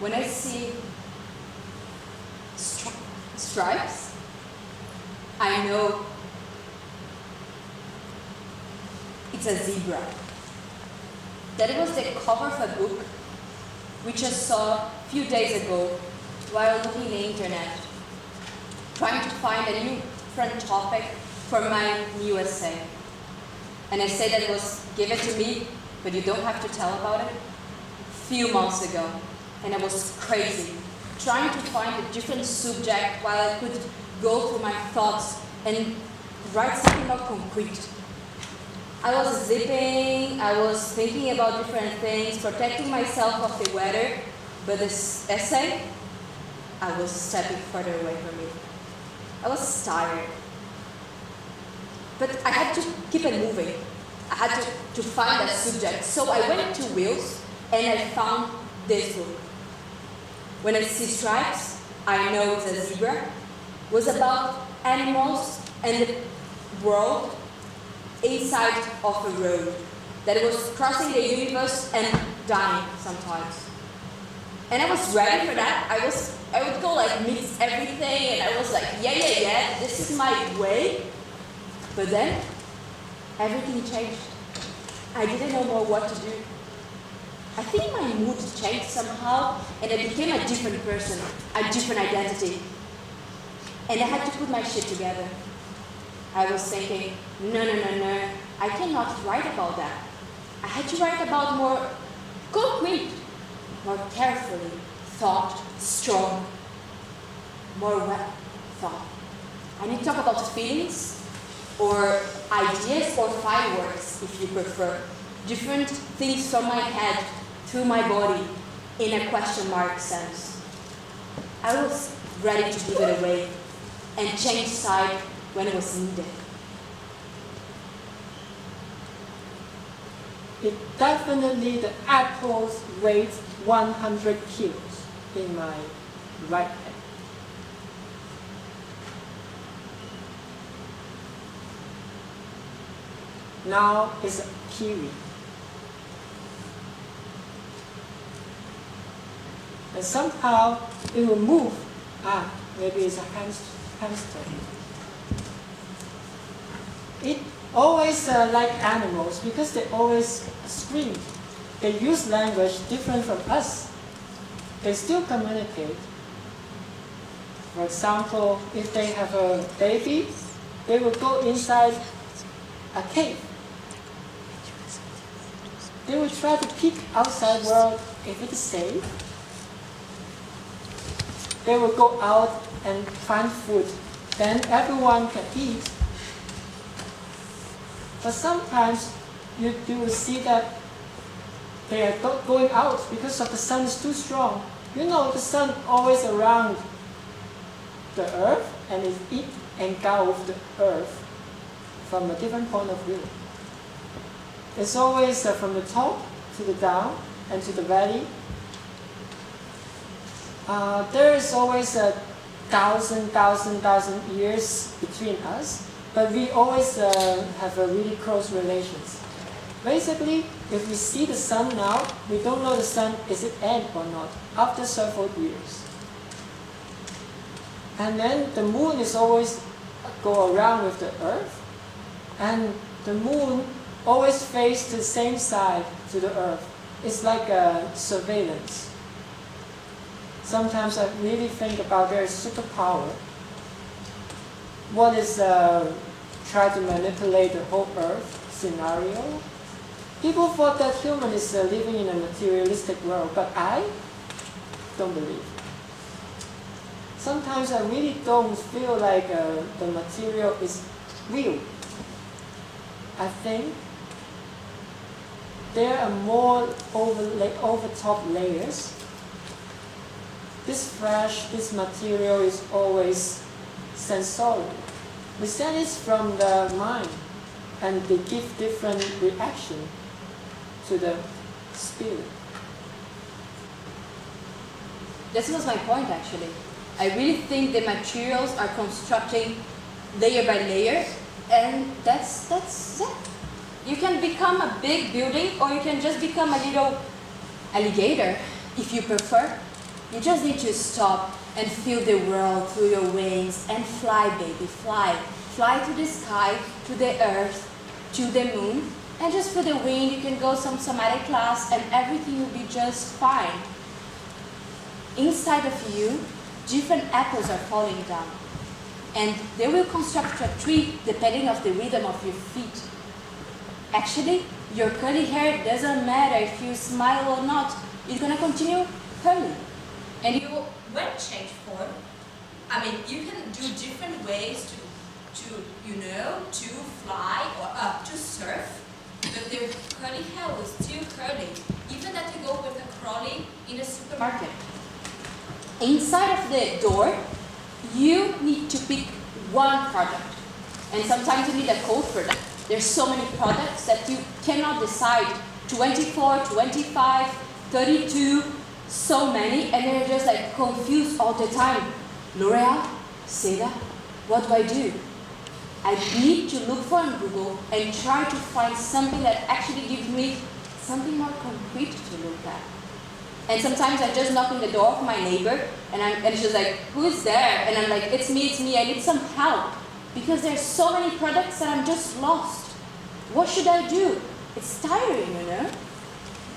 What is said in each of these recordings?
when I see stripes, I know it's a zebra. That was the cover of a book which I saw a few days ago while looking the internet, trying to find a new different topic for my new essay. And I said that it was given to me, but you don't have to tell about it, a few months ago. And I was crazy, trying to find a different subject while I could go through my thoughts and write something more concrete. I was zipping, I was thinking about different things, protecting myself of the weather, but this essay, I was stepping further away from it. I was tired. But I had to keep it moving. I had to find a subject. So I went to Wheels and I found this book. When I see stripes, I know it's a zebra. It was about animals and the world inside of a road that was crossing the universe and dying sometimes. And I was ready for that. I would go like mix everything, and I was like, yeah, this is my way. But then everything changed. I didn't know more what to do. I think my mood changed somehow, and I became a different person, a different identity. And I had to put my shit together. I was thinking, no, I cannot write about that. I had to write about more concrete, more carefully thought, strong, more well thought. I need to talk about feelings, or ideas, or fireworks, if you prefer. Different things from my head, through my body, in a question mark sense. I was ready to give it away, and change side when it was needed. It definitely, the apples weighed 100 kilos in my right hand. Now it's a kiwi. And somehow it will move. Maybe it's a hamster. It always like animals because they always scream. They use language different from us. They still communicate. For example, if they have a baby, they will go inside a cave. They will try to peek outside world if it is safe. They will go out and find food. Then everyone can eat. But sometimes you do see that they are not going out because of the sun is too strong. You know the sun always around the earth and it engulfs the earth from a different point of view. It's always from the top to the down and to the valley. There is always a thousand years between us, but we always have a really close relations. Basically, if we see the sun now, we don't know the sun is it end or not after several years. And then the moon is always go around with the earth, and the moon always face the same side to the earth. It's like a surveillance. Sometimes I really think about their superpower. What is try to manipulate the whole earth scenario? People thought that human is living in a materialistic world, but I don't believe. Sometimes I really don't feel like the material is real. I think there are more over top layers. This flesh, this material is always sensorial. We send it from the mind, and they give different reaction to the spirit. This was my point, actually. I really think the materials are constructing layer by layer, and that's it. You can become a big building, or you can just become a little alligator, if you prefer. You just need to stop and feel the world through your wings and fly, baby, fly. Fly to the sky, to the earth, to the moon, and just feel the wind. You can go some somatic class and everything will be just fine. Inside of you, different apples are falling down. And they will construct a tree depending on the rhythm of your feet. Actually, your curly hair doesn't matter if you smile or not. It's going to continue curly. And you will, when change form, I mean, you can do different ways to fly or to surf, but the curly hair will still curly, even that you go with a crawling in a supermarket. Inside of the door, you need to pick one product, and sometimes you need a code for that. There's so many products that you cannot decide. 24, 25, 32, so many, and they're just like confused all the time. L'Oreal, Seda, what do I do? I need to look for on Google and try to find something that actually gives me something more concrete to look at. And sometimes I just knock on the door of my neighbor and she's like, who is there? And I'm like, it's me, I need some help. Because there's so many products that I'm just lost. What should I do? It's tiring, you know?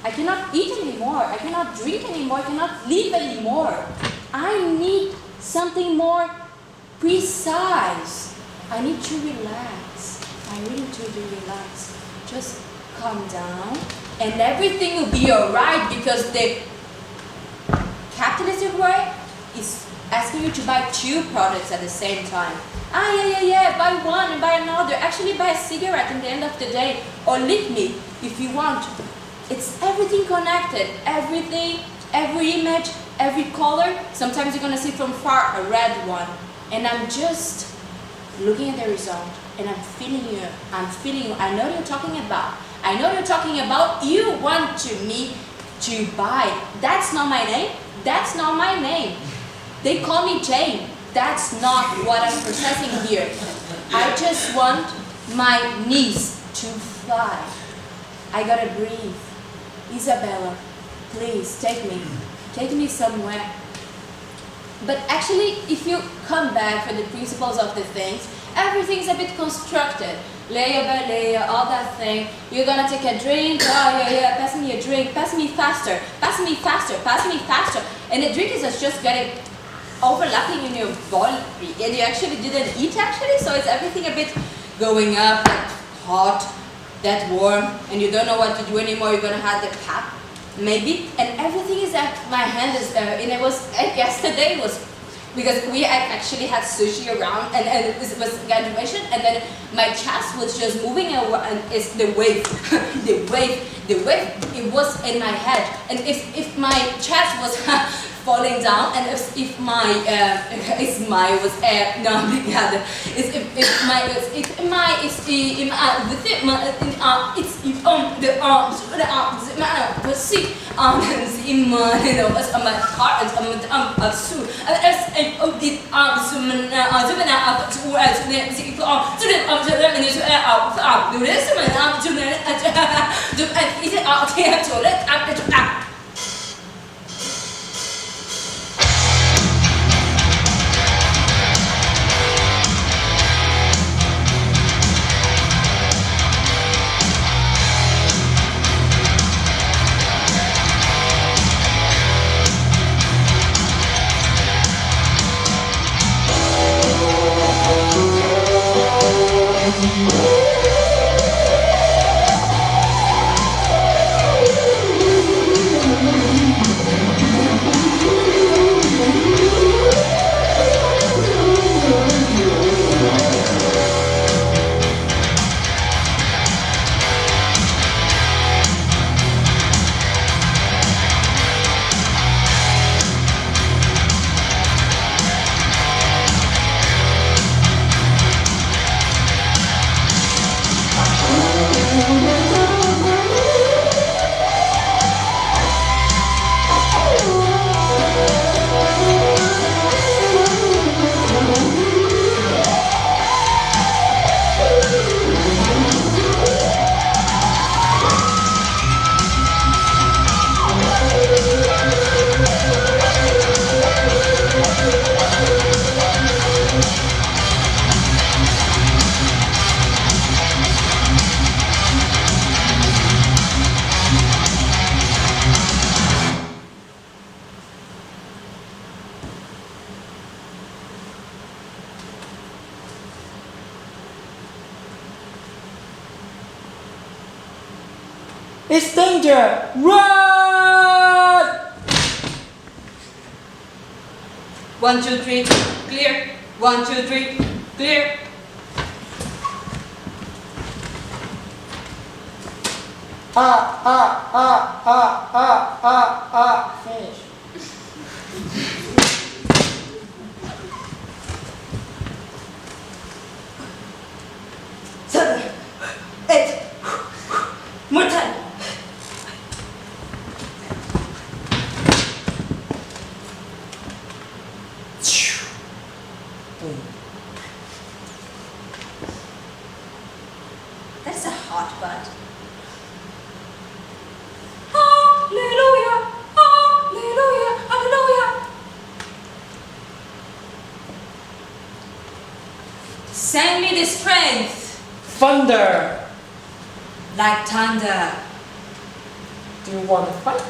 I cannot eat anymore, I cannot drink anymore, I cannot live anymore. I need something more precise. I need to relax. I really need to relax. Just calm down and everything will be alright, because the capitalist way is asking you to buy 2 products at the same time. Yeah, buy one and buy another. Actually buy a cigarette at the end of the day, or lick me if you want. It's everything connected, everything, every image, every color. Sometimes you're gonna see from far a red one. And I'm just looking at the result and I'm feeling you. I know you're talking about. I know you're talking about you want me to buy. That's not my name. That's not my name. They call me Jane. That's not what I'm processing here. I just want my knees to fly. I gotta breathe. Isabella, please take me. Take me somewhere. But actually, if you come back for the principles of the things, everything's a bit constructed. Layer by layer, all that thing. You're gonna take a drink, pass me a drink, pass me faster, pass me faster, pass me faster. And the drink is just getting overlapping in your body, and you actually didn't eat actually, so it's everything a bit going up, that hot, that warm, and you don't know what to do anymore. You're gonna have the cap, maybe, and everything is at my hand is and it was yesterday was because we actually had sushi around, and it was graduation, and then my chest was just moving, and it's the wave, the wave, it was in my head, and if my chest was falling down, and if my smile was no, obrigada. It's danger! Run! 1, 2, 3, clear. 1, 2, 3, clear. Finish. 7, 8, more time. That's a hot butt. Hallelujah, hallelujah, hallelujah. Send me the strength. Thunder! Like thunder. Do you want to fight?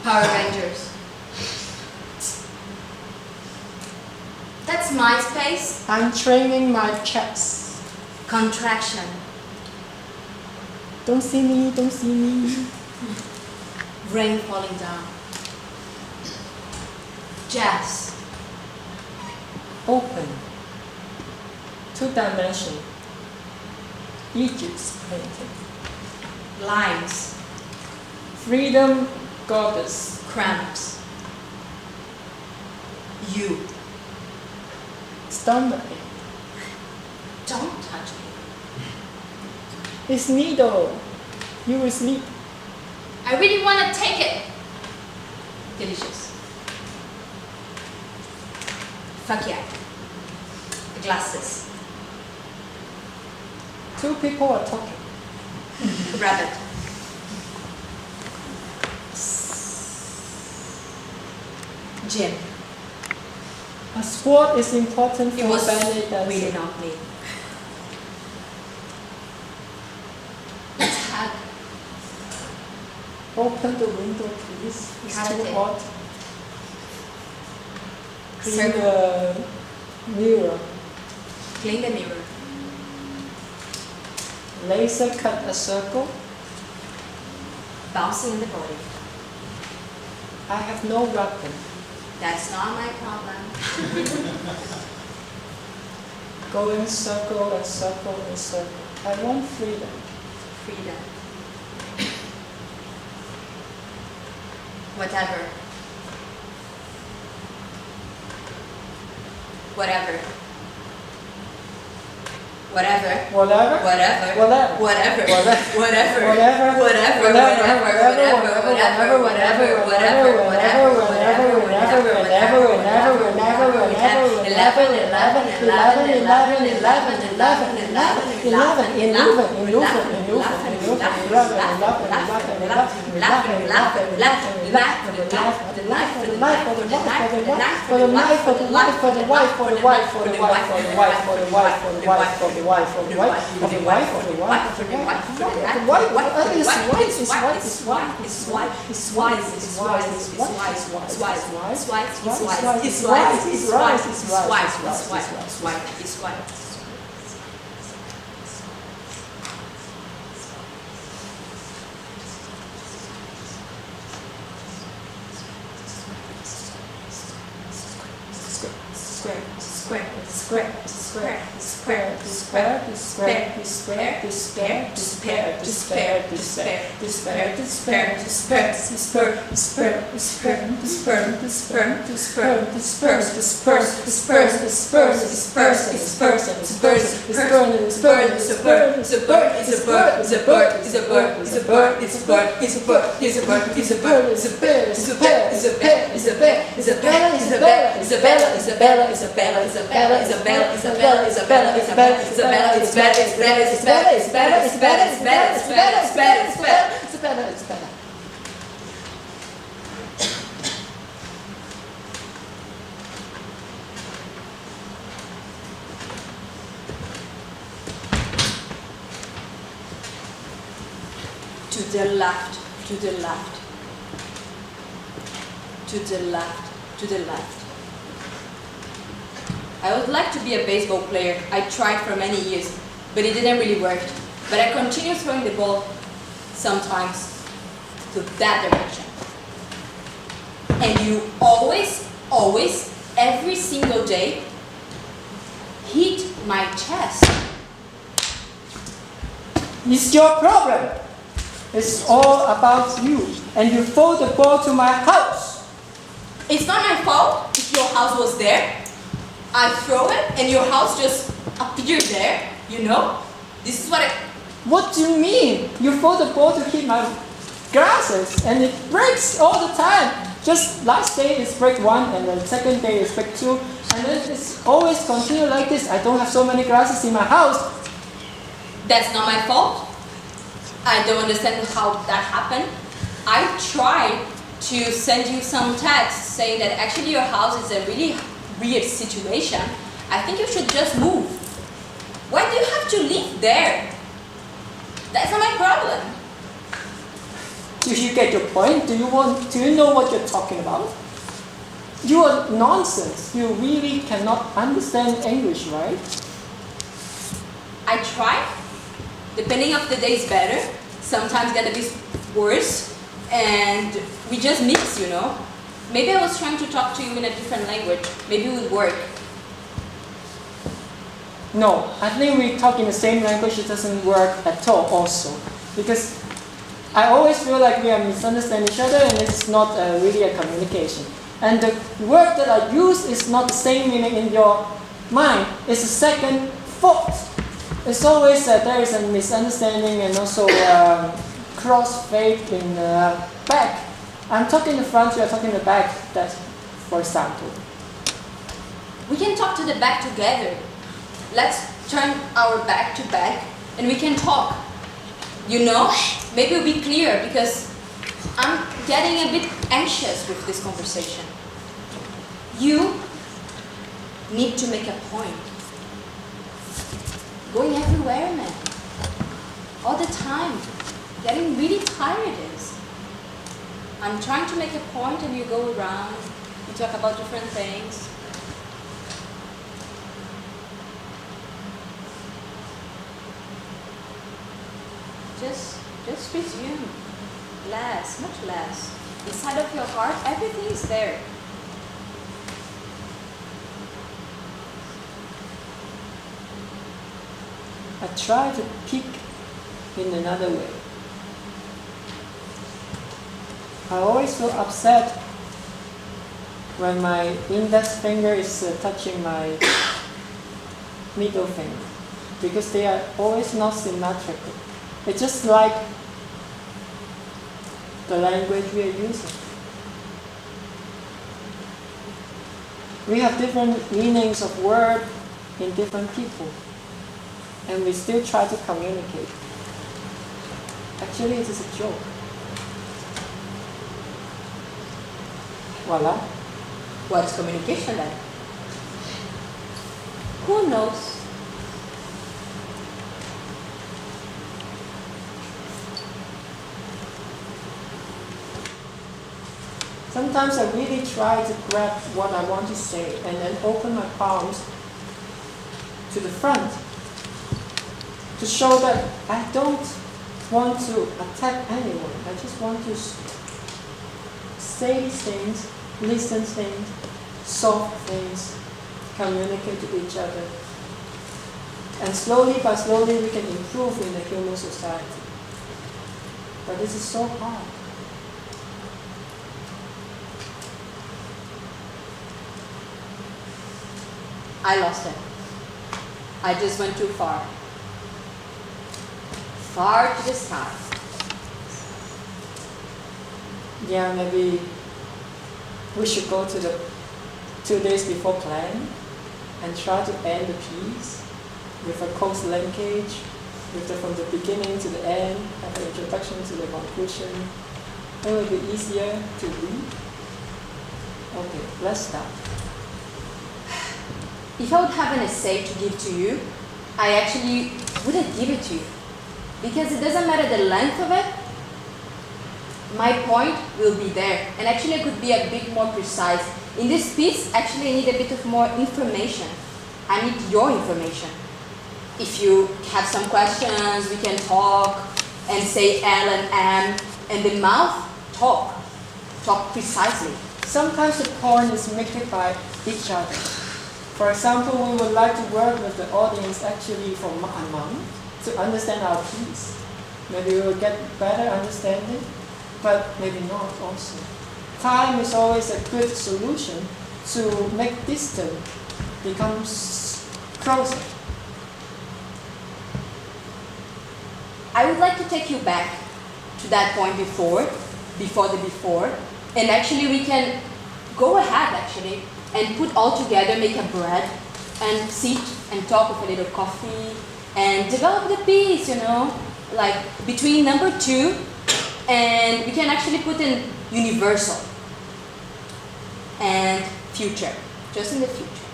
Power Rangers. That's my space. I'm training my chest. Contraction. Don't see me, don't see me. Rain falling down. Jazz. Open. 2-dimension. Egypt's painting. Lines. Freedom goddess. Cramps. You. Stomach. Don't touch me. It's needle. You will sleep. I really want to take it. Delicious. Fuck yeah. Glasses. 2 people are talking. Rabbit. Gym. A squat is important It for was ballet dancing. really not me. Let's hug. Open the window, please. It's too Karate. hot. Clean Circle. the mirror. Clean the mirror. Laser cut a circle. Bouncing in the body. I have no weapon. That's not my problem. Go in circle and circle and circle. I want freedom. Freedom. Whatever. Whatever. Whatever. Whatever. Whatever. Whatever. Whatever. Whatever. Whatever. Whatever. Whatever. To the left, to the left, to the left, to the left. I would like to be a baseball player. I tried for many years, but it didn't really work. But I continued throwing the ball sometimes to that direction. And you always, every single day, hit my chest. It's your problem. It's all about you. And you throw the ball to my house. It's not my fault if your house was there. I throw it and your house just appeared there, you know? This is what I... What do you mean? You throw the ball to hit my glasses and it breaks all the time. Just last day is break 1 and the second day is break 2. And then it's always continue like this. I don't have so many glasses in my house. That's not my fault. I don't understand how that happened. I tried to send you some text saying that actually your house is a really weird situation. I think you should just move. Why do you have to live there? That's not my problem. Do you get your point? Do you know what you're talking about? You are nonsense. You really cannot understand English, right? I try. Depending of the day is better. Sometimes get a bit worse. And we just mix, you know. Maybe I was trying to talk to you in a different language. Maybe it would work. No, I think we talk in the same language, it doesn't work at all also. Because I always feel like we are misunderstanding each other and it's not really a communication. And the word that I use is not the same meaning in your mind. It's a second thought. It's always there is a misunderstanding and also cross-fade in the back. I'm talking the front, you are talking the back. That's for example. We can talk to the back together. Let's turn our back to back and we can talk. You know, maybe it'll be clear because I'm getting a bit anxious with this conversation. You need to make a point. Going everywhere, man. All the time. Getting really tired is. I'm trying to make a point and you go around. You talk about different things. Just resume. Less, much less. Inside of your heart, everything is there. I try to pick in another way. I always feel upset when my index finger is touching my middle finger because they are always not symmetrical. It's just like the language we are using. We have different meanings of word in different people, and we still try to communicate. Actually, it is a joke. Voila. What's communication then? Who knows? Sometimes I really try to grab what I want to say and then open my palms to the front to show that I don't want to attack anyone. I just want to say things, listen things, solve things, communicate to each other. And slowly by slowly we can improve in the human society. But this is so hard. I lost it. I just went too far. Far to the sky. Yeah, maybe we should go to the 2 days before plan and try to end the piece with a close linkage, from the beginning to the end, have an introduction to the conclusion. It will be easier to read. Okay, let's start. If I would have an essay to give to you, I actually wouldn't give it to you. Because it doesn't matter the length of it, my point will be there. And actually I could be a bit more precise. In this piece, actually I need a bit of more information. I need your information. If you have some questions, we can talk. and say L and M, and the mouth talk precisely. Sometimes the point is made by each other. For example, we would like to work with the audience actually for a month to understand our piece. Maybe we will get better understanding, but maybe not also. Time is always a good solution to make distance become closer. I would like to take you back to that point before, and actually we can go ahead actually and put all together, make a bread, and sit and talk with a little coffee, and develop the piece, you know, like between number 2, and we can actually put in universal and future, just in the future.